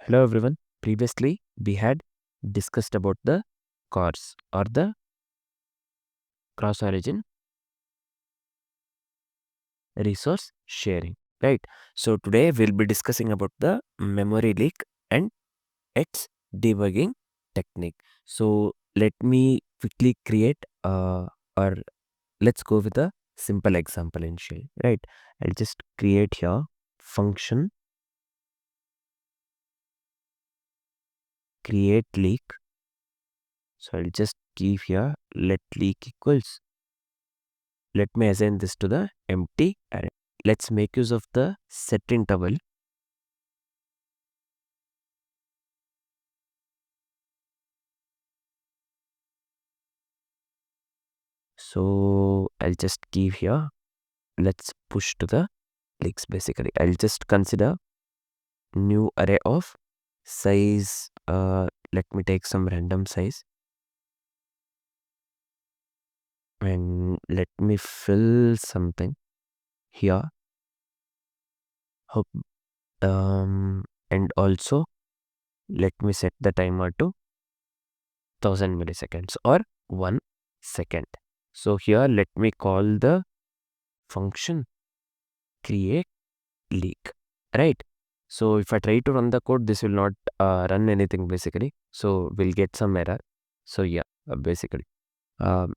Hello everyone. Previously, we had discussed about the CORS or the cross origin resource sharing, right? So today we'll be discussing about the memory leak and its debugging technique. So let me quickly create or let's go with a simple example initially, right? I'll just create here function create leak. So I'll just give here let leak equals. Let me assign this to the empty array. Let's make use of the set interval. So I'll just give here. Let's push to the leaks basically. I'll just consider new array of size. Let me take some random size and let me fill something here. Hope and also let me set the timer to 1000 milliseconds or 1 second. So here let me call the function create leak, right? So if I try to run the code, this will not run anything basically. So we'll get some error. So yeah, basically. Um,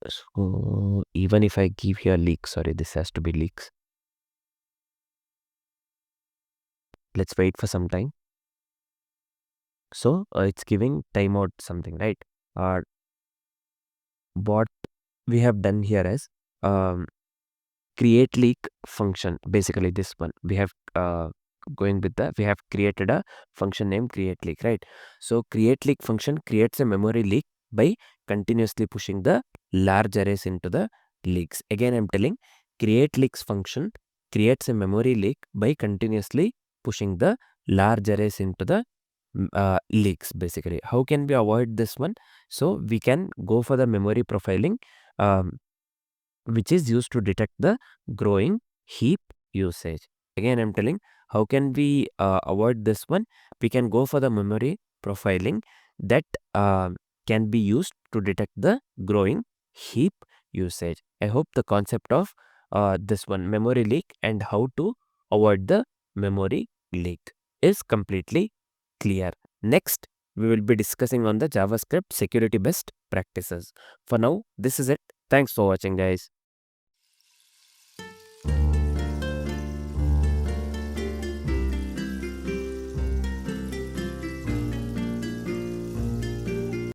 so even if I give here leak, sorry, this has to be leaks. Let's wait for some time. So it's giving timeout something, right? What we have done here is create leak function, basically this one we have we have created a function named create leak, right? So create leak function creates a memory leak by continuously pushing the large arrays into the leaks. Again I'm telling, create leaks function creates a memory leak by continuously pushing the large arrays into the leaks basically. How can we avoid this one? So we can go for the memory profiling, which is used to detect the growing heap usage. Again, I'm telling, how can we avoid this one? We can go for the memory profiling that can be used to detect the growing heap usage. I hope the concept of this one, memory leak, and how to avoid the memory leak is completely clear. Next, we will be discussing on the JavaScript security best practices. For now, this is it. Thanks for watching, guys.